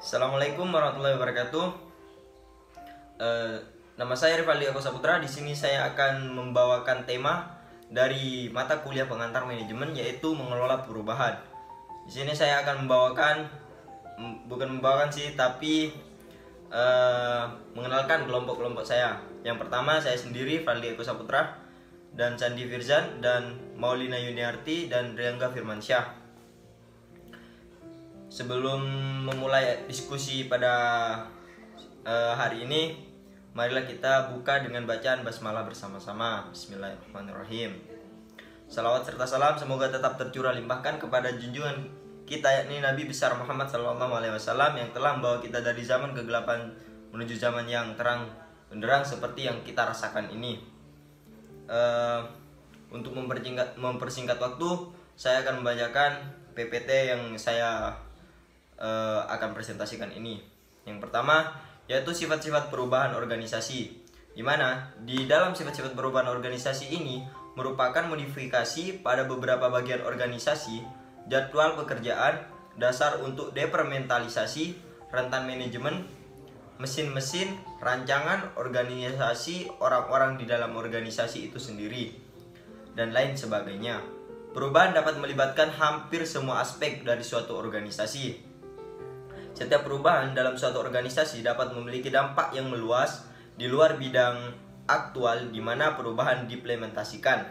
Assalamualaikum warahmatullahi wabarakatuh. Nama saya Rivaldi Ako Saputra. Di sini saya akan membawakan tema dari mata kuliah pengantar manajemen, yaitu mengelola perubahan. Di sini saya akan mengenalkan kelompok-kelompok saya. Yang pertama saya sendiri, Rivaldi Ako Saputra, dan Sandi Firzan, dan Maulina Yuniarti, dan Riangga Firmansyah. Sebelum memulai diskusi pada hari ini, marilah kita buka dengan bacaan basmalah bersama-sama. Bismillahirrahmanirrahim. Salawat serta salam semoga tetap tercurah limpahkan kepada junjungan kita, yakni Nabi besar Muhammad SAW, yang telah membawa kita dari zaman kegelapan menuju zaman yang terang benderang seperti yang kita rasakan ini. Untuk mempersingkat waktu, saya akan membacakan PPT yang saya akan presentasikan ini. Yang pertama yaitu sifat-sifat perubahan organisasi, di mana di dalam sifat-sifat perubahan organisasi ini merupakan modifikasi pada beberapa bagian organisasi, jadwal pekerjaan, dasar untuk departementalisasi, rentan manajemen, mesin-mesin, rancangan organisasi, orang-orang di dalam organisasi itu sendiri, dan lain sebagainya. Perubahan dapat melibatkan hampir semua aspek dari suatu organisasi. Setiap perubahan dalam suatu organisasi dapat memiliki dampak yang meluas di luar bidang aktual di mana perubahan diimplementasikan.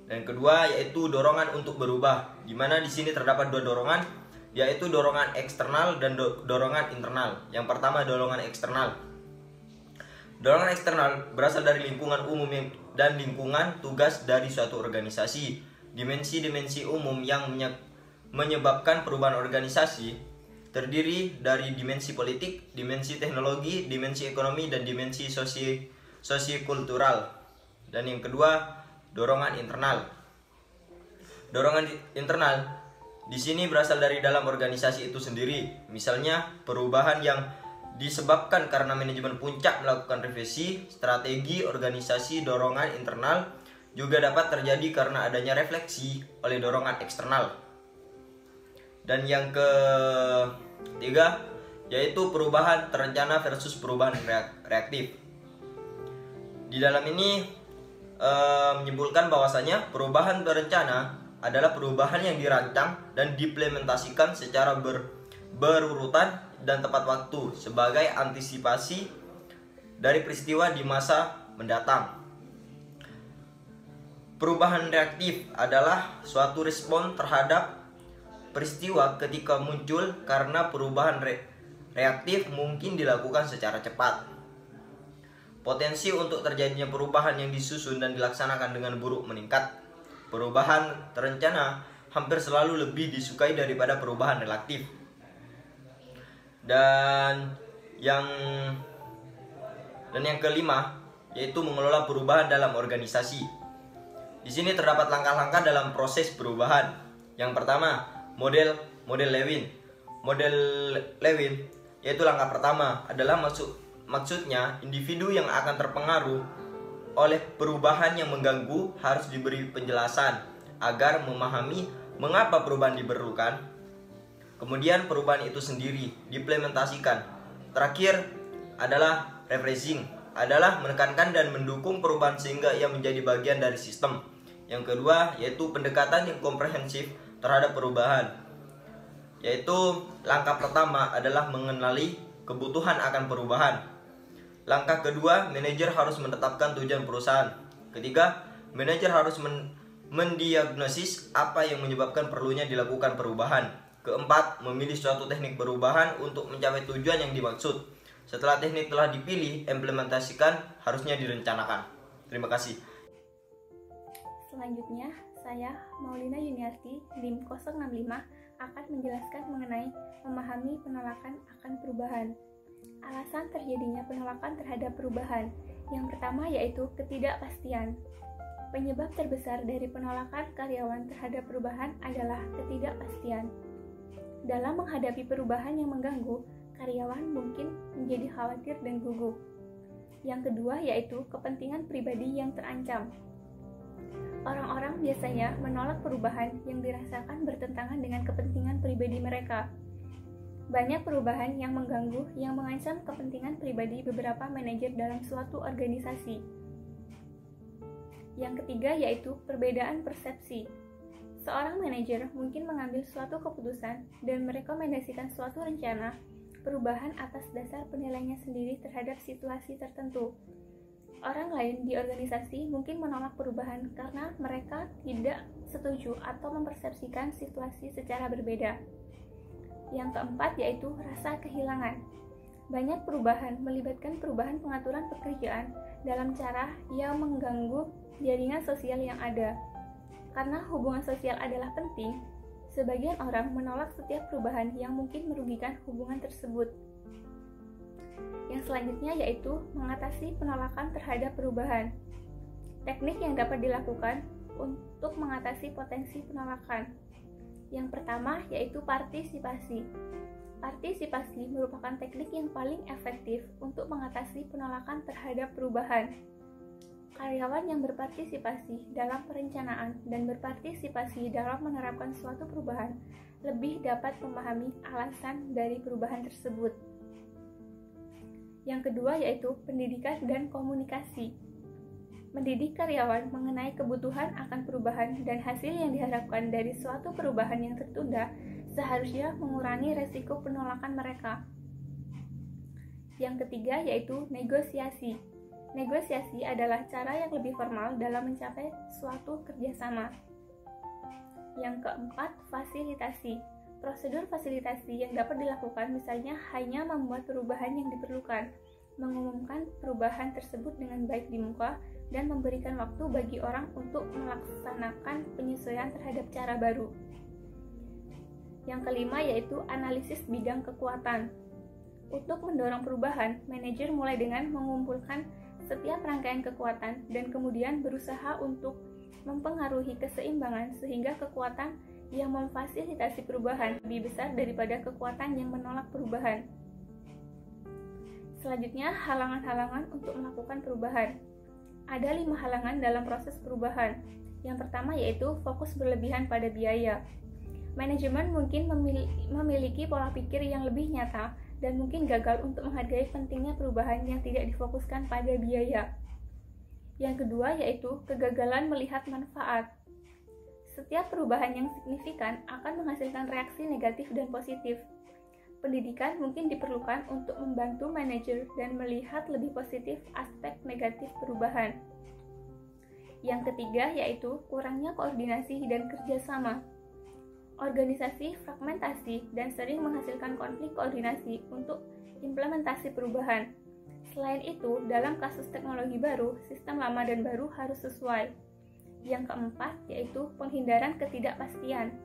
Dan kedua yaitu dorongan untuk berubah, di mana di sini terdapat dua dorongan, yaitu dorongan eksternal dan dorongan internal. Yang pertama, dorongan eksternal. Dorongan eksternal berasal dari lingkungan umum dan lingkungan tugas dari suatu organisasi. Dimensi-dimensi umum yang menyebabkan perubahan organisasi terdiri dari dimensi politik, dimensi teknologi, dimensi ekonomi, dan dimensi sosiokultural. Dan yang kedua, dorongan internal. Dorongan internal di sini berasal dari dalam organisasi itu sendiri. Misalnya, perubahan yang disebabkan karena manajemen puncak melakukan revisi strategi organisasi. Dorongan internal juga dapat terjadi karena adanya refleksi oleh dorongan eksternal. Dan yang ketiga yaitu perubahan terencana versus perubahan reaktif. Di dalam ini menyimpulkan bahwasanya perubahan terencana adalah perubahan yang dirancang dan diimplementasikan secara berurutan dan tepat waktu sebagai antisipasi dari peristiwa di masa mendatang. Perubahan reaktif adalah suatu respon terhadap peristiwa ketika muncul, karena perubahan reaktif mungkin dilakukan secara cepat. Potensi untuk terjadinya perubahan yang disusun dan dilaksanakan dengan buruk meningkat. Perubahan terencana hampir selalu lebih disukai daripada perubahan relatif. Dan yang kelima yaitu mengelola perubahan dalam organisasi. Di sini terdapat langkah-langkah dalam proses perubahan. Yang pertama, Model Lewin. Model Lewin yaitu langkah pertama adalah maksudnya individu yang akan terpengaruh oleh perubahan yang mengganggu harus diberi penjelasan agar memahami mengapa perubahan diperlukan. Kemudian perubahan itu sendiri diimplementasikan. Terakhir adalah refreshing, adalah menekankan dan mendukung perubahan sehingga ia menjadi bagian dari sistem. Yang kedua yaitu pendekatan yang komprehensif terhadap perubahan, yaitu langkah pertama adalah mengenali kebutuhan akan perubahan. Langkah kedua, manajer harus menetapkan tujuan perusahaan. Ketiga, manajer harus mendiagnosis apa yang menyebabkan perlunya dilakukan perubahan. Keempat, memilih suatu teknik perubahan untuk mencapai tujuan yang dimaksud. Setelah teknik telah dipilih, implementasikan harusnya direncanakan. Terima kasih. Selanjutnya, saya, Maulina Yuniarti, NIM 065, akan menjelaskan mengenai memahami penolakan akan perubahan. Alasan terjadinya penolakan terhadap perubahan. Yang pertama yaitu ketidakpastian. Penyebab terbesar dari penolakan karyawan terhadap perubahan adalah ketidakpastian. Dalam menghadapi perubahan yang mengganggu, karyawan mungkin menjadi khawatir dan gugup. Yang kedua yaitu kepentingan pribadi yang terancam. Orang-orang biasanya menolak perubahan yang dirasakan bertentangan dengan kepentingan pribadi mereka. Banyak perubahan yang mengganggu yang mengancam kepentingan pribadi beberapa manajer dalam suatu organisasi. Yang ketiga yaitu perbedaan persepsi. Seorang manajer mungkin mengambil suatu keputusan dan merekomendasikan suatu rencana perubahan atas dasar penilaiannya sendiri terhadap situasi tertentu. Orang lain di organisasi mungkin menolak perubahan karena mereka tidak setuju atau mempersepsikan situasi secara berbeda. Yang keempat yaitu rasa kehilangan. Banyak perubahan melibatkan perubahan pengaturan pekerjaan dalam cara yang mengganggu jaringan sosial yang ada. Karena hubungan sosial adalah penting, sebagian orang menolak setiap perubahan yang mungkin merugikan hubungan tersebut. Yang selanjutnya yaitu mengatasi penolakan terhadap perubahan. Teknik yang dapat dilakukan untuk mengatasi potensi penolakan. Yang pertama yaitu partisipasi. Partisipasi merupakan teknik yang paling efektif untuk mengatasi penolakan terhadap perubahan. Karyawan yang berpartisipasi dalam perencanaan dan berpartisipasi dalam menerapkan suatu perubahan lebih dapat memahami alasan dari perubahan tersebut. Yang kedua yaitu pendidikan dan komunikasi. Mendidik karyawan mengenai kebutuhan akan perubahan dan hasil yang diharapkan dari suatu perubahan yang tertunda seharusnya mengurangi resiko penolakan mereka. Yang ketiga yaitu negosiasi. Negosiasi adalah cara yang lebih formal dalam mencapai suatu kerjasama. Yang keempat, fasilitasi. Prosedur fasilitasi yang dapat dilakukan misalnya hanya membuat perubahan yang diperlukan, mengumumkan perubahan tersebut dengan baik di muka, dan memberikan waktu bagi orang untuk melaksanakan penyesuaian terhadap cara baru. Yang kelima yaitu analisis bidang kekuatan. Untuk mendorong perubahan, manajer mulai dengan mengumpulkan setiap rangkaian kekuatan dan kemudian berusaha untuk mempengaruhi keseimbangan sehingga kekuatan yang memfasilitasi perubahan lebih besar daripada kekuatan yang menolak perubahan. Selanjutnya, halangan-halangan untuk melakukan perubahan. Ada 5 halangan dalam proses perubahan. Yang pertama yaitu fokus berlebihan pada biaya. Manajemen mungkin memiliki pola pikir yang lebih nyata dan mungkin gagal untuk menghargai pentingnya perubahan yang tidak difokuskan pada biaya. Yang kedua yaitu kegagalan melihat manfaat. Setiap perubahan yang signifikan akan menghasilkan reaksi negatif dan positif. Pendidikan mungkin diperlukan untuk membantu manajer dan melihat lebih positif aspek negatif perubahan. Yang ketiga yaitu kurangnya koordinasi dan kerjasama. Organisasi fragmentasi dan sering menghasilkan konflik koordinasi untuk implementasi perubahan. Selain itu, dalam kasus teknologi baru, sistem lama dan baru harus sesuai. Yang keempat yaitu penghindaran ketidakpastian.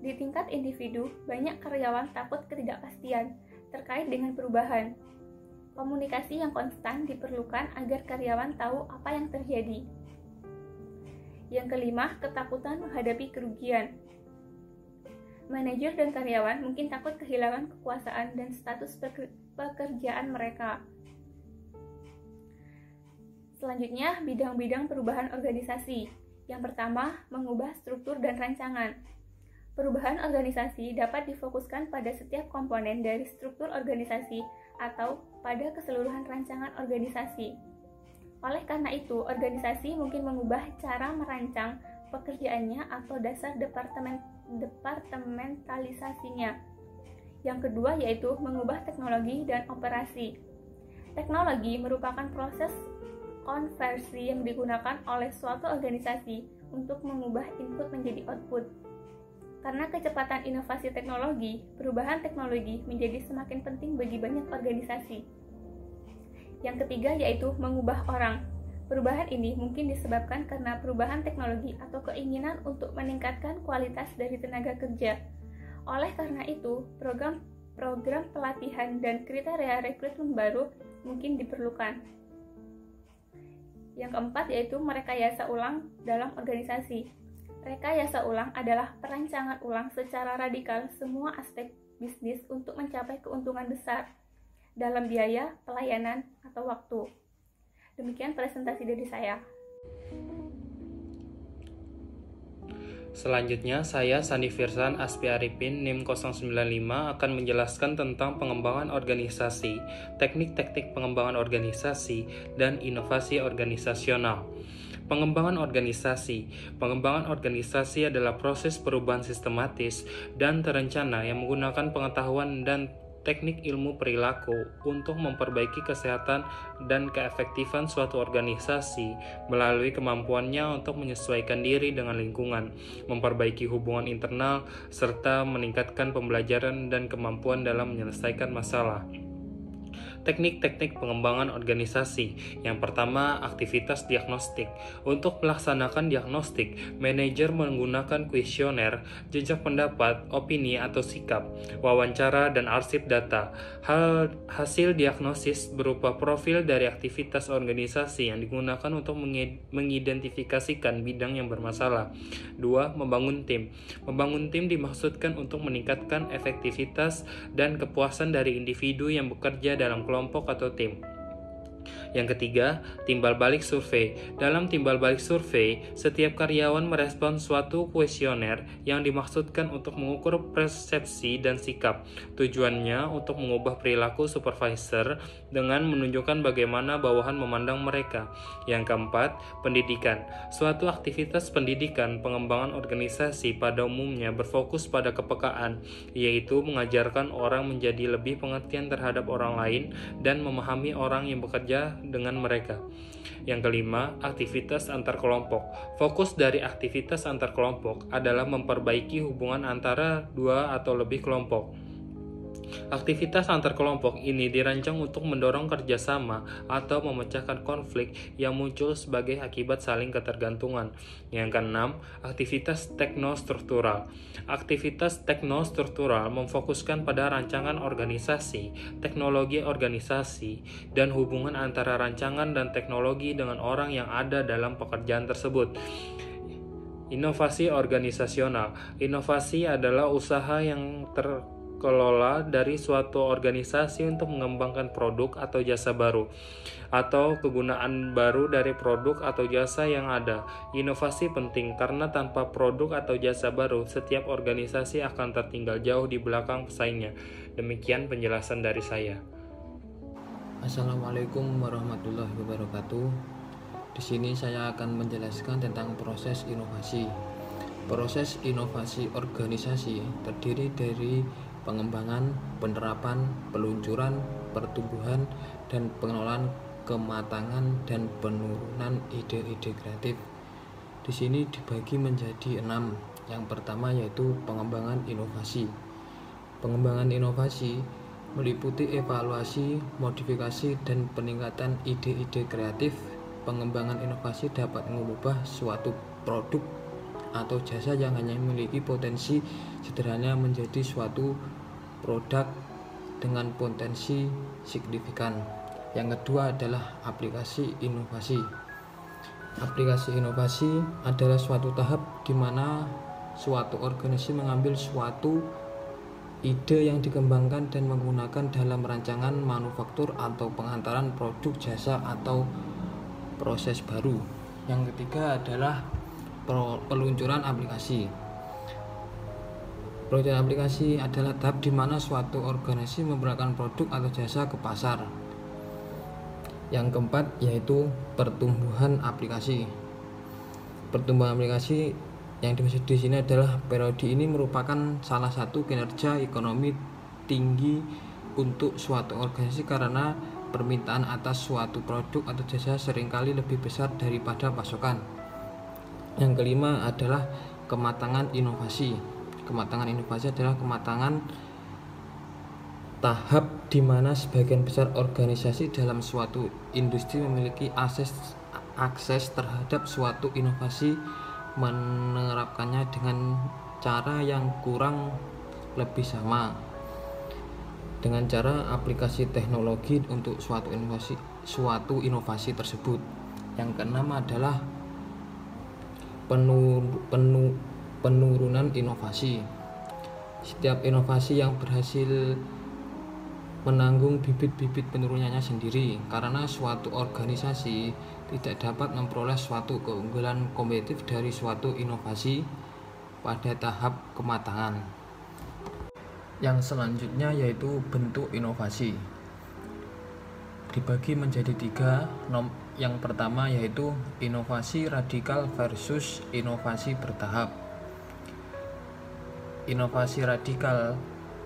Di tingkat individu, banyak karyawan takut ketidakpastian terkait dengan perubahan. Komunikasi yang konstan diperlukan agar karyawan tahu apa yang terjadi. Yang kelima, ketakutan menghadapi kerugian. Manajer dan karyawan mungkin takut kehilangan kekuasaan dan status pekerjaan mereka. Selanjutnya, bidang-bidang perubahan organisasi. Yang pertama, mengubah struktur dan rancangan. Perubahan organisasi dapat difokuskan pada setiap komponen dari struktur organisasi atau pada keseluruhan rancangan organisasi. Oleh karena itu, organisasi mungkin mengubah cara merancang pekerjaannya atau dasar departementalisasinya. Yang kedua yaitu mengubah teknologi dan operasi. Teknologi merupakan proses konversi yang digunakan oleh suatu organisasi untuk mengubah input menjadi output. Karena kecepatan inovasi teknologi, perubahan teknologi menjadi semakin penting bagi banyak organisasi. Yang ketiga yaitu mengubah orang. Perubahan ini mungkin disebabkan karena perubahan teknologi atau keinginan untuk meningkatkan kualitas dari tenaga kerja. Oleh karena itu, program pelatihan dan kriteria rekrutmen baru mungkin diperlukan. Yang keempat yaitu merekayasa ulang dalam organisasi. Rekayasa ulang adalah perancangan ulang secara radikal semua aspek bisnis untuk mencapai keuntungan besar dalam biaya, pelayanan, atau waktu. Demikian presentasi dari saya. Selanjutnya, saya Sandi Firsan Aspi Arifin NIM 095 akan menjelaskan tentang pengembangan organisasi, teknik-teknik pengembangan organisasi, dan inovasi organisasional. Pengembangan organisasi. Pengembangan organisasi adalah proses perubahan sistematis dan terencana yang menggunakan pengetahuan dan teknik ilmu perilaku untuk memperbaiki kesehatan dan keefektifan suatu organisasi melalui kemampuannya untuk menyesuaikan diri dengan lingkungan, memperbaiki hubungan internal, serta meningkatkan pembelajaran dan kemampuan dalam menyelesaikan masalah. Teknik-teknik pengembangan organisasi. Yang pertama, aktivitas diagnostik. Untuk melaksanakan diagnostik, manajer menggunakan kuesioner, jejak pendapat, opini atau sikap, wawancara, dan arsip data. Hasil diagnosis berupa profil dari aktivitas organisasi yang digunakan untuk mengidentifikasikan bidang yang bermasalah. 2. Membangun tim. Membangun tim dimaksudkan untuk meningkatkan efektivitas dan kepuasan dari individu yang bekerja dalam kelompok atau tim. Yang ketiga, timbal balik survei. Dalam timbal balik survei, setiap karyawan merespon suatu kuesioner yang dimaksudkan untuk mengukur persepsi dan sikap. Tujuannya untuk mengubah perilaku supervisor dengan menunjukkan bagaimana bawahan memandang mereka. Yang keempat, pendidikan. Suatu aktivitas pendidikan pengembangan organisasi pada umumnya berfokus pada kepekaan, yaitu mengajarkan orang menjadi lebih pengertian terhadap orang lain dan memahami orang yang bekerja dengan mereka. Yang kelima, aktivitas antar kelompok. Fokus dari aktivitas antar kelompok adalah memperbaiki hubungan antara dua atau lebih kelompok. Aktivitas antar kelompok ini dirancang untuk mendorong kerjasama atau memecahkan konflik yang muncul sebagai akibat saling ketergantungan. Yang keenam, aktivitas teknostruktural. Aktivitas teknostruktural memfokuskan pada rancangan organisasi, teknologi organisasi, dan hubungan antara rancangan dan teknologi dengan orang yang ada dalam pekerjaan tersebut. Inovasi organisasional. Inovasi adalah usaha yang terkelola dari suatu organisasi untuk mengembangkan produk atau jasa baru, atau kegunaan baru dari produk atau jasa yang ada. Inovasi penting karena tanpa produk atau jasa baru, setiap organisasi akan tertinggal jauh di belakang pesaingnya. Demikian penjelasan dari saya. Assalamualaikum warahmatullahi wabarakatuh. Di sini saya akan menjelaskan tentang proses inovasi. Proses inovasi organisasi terdiri dari pengembangan, penerapan, peluncuran, pertumbuhan, dan pengelolaan kematangan dan penurunan ide-ide kreatif. Di sini dibagi menjadi 6. Yang pertama yaitu pengembangan inovasi. Pengembangan inovasi meliputi evaluasi, modifikasi, dan peningkatan ide-ide kreatif. Pengembangan inovasi dapat mengubah suatu produk atau jasa yang hanya memiliki potensi sederhana menjadi suatu produk dengan potensi signifikan. Yang kedua adalah aplikasi inovasi. Aplikasi inovasi adalah suatu tahap di mana suatu organisasi mengambil suatu ide yang dikembangkan dan menggunakan dalam rancangan manufaktur atau pengantaran produk, jasa, atau proses baru. Yang ketiga adalah peluncuran aplikasi. Peluncuran aplikasi adalah tahap di mana suatu organisasi memperkenalkan produk atau jasa ke pasar. Yang keempat yaitu pertumbuhan aplikasi. Pertumbuhan aplikasi yang dimaksud di sini adalah periode ini merupakan salah satu kinerja ekonomi tinggi untuk suatu organisasi karena permintaan atas suatu produk atau jasa seringkali lebih besar daripada pasokan. Yang kelima adalah kematangan inovasi. Kematangan inovasi adalah kematangan tahap di mana sebagian besar organisasi dalam suatu industri memiliki akses terhadap suatu inovasi, menerapkannya dengan cara yang kurang lebih sama dengan cara aplikasi teknologi untuk suatu inovasi tersebut. Yang keenam adalah penurunan inovasi. Setiap inovasi yang berhasil menanggung bibit-bibit penurunannya sendiri karena suatu organisasi tidak dapat memperoleh suatu keunggulan kompetitif dari suatu inovasi pada tahap kematangan. Yang selanjutnya yaitu bentuk inovasi. Dibagi menjadi 3. Yang pertama yaitu inovasi radikal versus inovasi bertahap. Inovasi radikal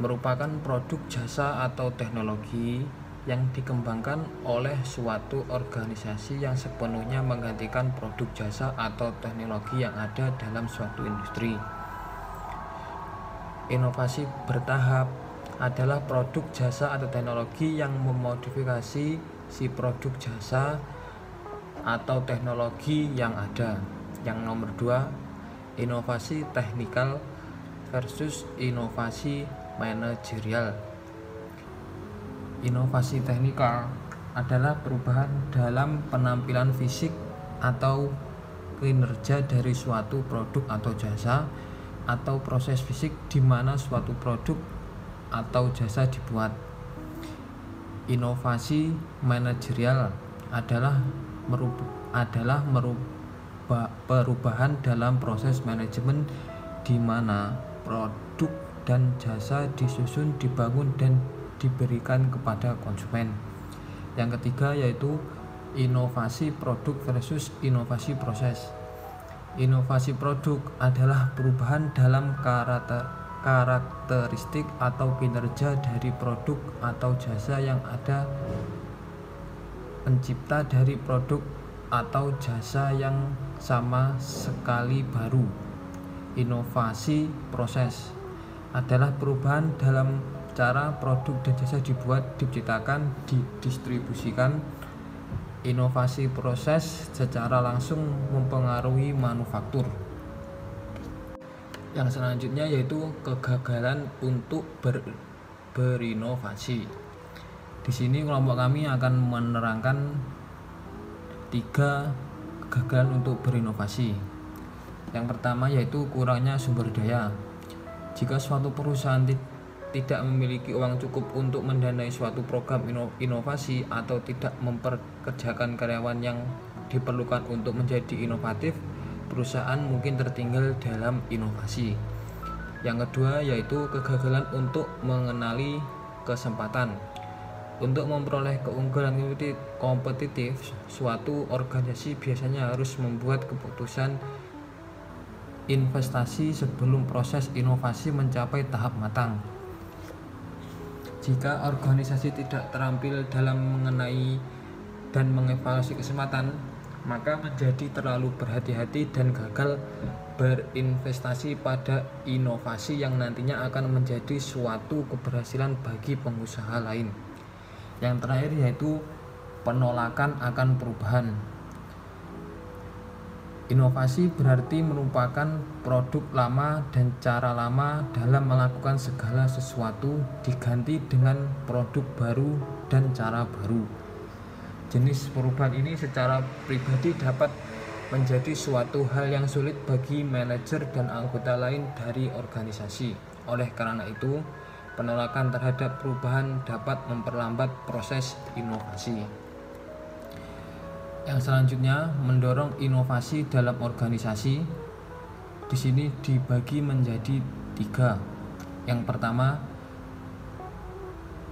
merupakan produk, jasa, atau teknologi yang dikembangkan oleh suatu organisasi yang sepenuhnya menggantikan produk, jasa, atau teknologi yang ada dalam suatu industri. Inovasi bertahap adalah produk, jasa, atau teknologi yang memodifikasi si produk, jasa, atau teknologi yang ada. Yang nomor 2, inovasi teknikal versus inovasi manajerial. Inovasi teknikal adalah perubahan dalam penampilan fisik atau kinerja dari suatu produk atau jasa atau proses fisik di mana suatu produk atau jasa dibuat. Inovasi manajerial adalah perubahan dalam proses manajemen di mana produk dan jasa disusun, dibangun, dan diberikan kepada konsumen. Yang ketiga yaitu inovasi produk versus inovasi proses. Inovasi produk adalah perubahan dalam karakteristik atau kinerja dari produk atau jasa yang ada, pencipta dari produk atau jasa yang sama sekali baru. Inovasi proses adalah perubahan dalam cara produk dan jasa dibuat, diciptakan, didistribusikan. Inovasi proses secara langsung mempengaruhi manufaktur. Yang selanjutnya yaitu kegagalan untuk berinovasi. Di sini kelompok kami akan menerangkan 3 kegagalan untuk berinovasi. Yang pertama yaitu kurangnya sumber daya. Jika suatu perusahaan tidak memiliki uang cukup untuk mendanai suatu program inovasi atau tidak memperkerjakan karyawan yang diperlukan untuk menjadi inovatif, perusahaan mungkin tertinggal dalam inovasi. Yang kedua yaitu kegagalan untuk mengenali kesempatan. Untuk memperoleh keunggulan kompetitif, suatu organisasi biasanya harus membuat keputusan investasi sebelum proses inovasi mencapai tahap matang. Jika organisasi tidak terampil dalam mengenai dan mengevaluasi kesempatan, maka menjadi terlalu berhati-hati dan gagal berinvestasi pada inovasi yang nantinya akan menjadi suatu keberhasilan bagi pengusaha lain. Yang terakhir yaitu penolakan akan perubahan. Inovasi berarti merupakan produk lama dan cara lama dalam melakukan segala sesuatu diganti dengan produk baru dan cara baru. Jenis perubahan ini secara pribadi dapat menjadi suatu hal yang sulit bagi manajer dan anggota lain dari organisasi. Oleh karena itu, penolakan terhadap perubahan dapat memperlambat proses inovasi. Yang selanjutnya, mendorong inovasi dalam organisasi. Di sini dibagi menjadi 3. Yang pertama,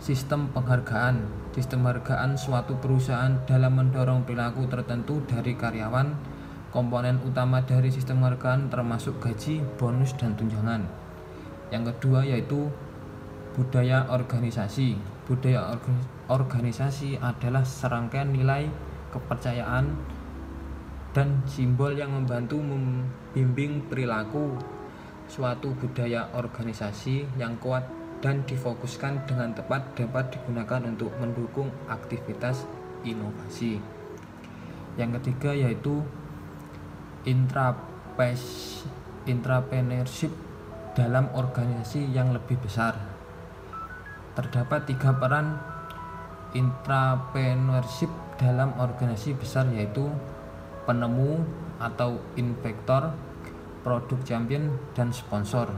sistem penghargaan. Sistem penghargaan suatu perusahaan dalam mendorong perilaku tertentu dari karyawan. Komponen utama dari sistem penghargaan termasuk gaji, bonus, dan tunjangan. Yang kedua yaitu budaya organisasi. Budaya organisasi adalah serangkaian nilai, kepercayaan, dan simbol yang membantu membimbing perilaku. Suatu budaya organisasi yang kuat dan difokuskan dengan tepat dapat digunakan untuk mendukung aktivitas inovasi. Yang ketiga yaitu intrapreneurship dalam organisasi yang lebih besar. Terdapat 3 peran intrapreneurship dalam organisasi besar yaitu penemu atau inventor, produk champion, dan sponsor.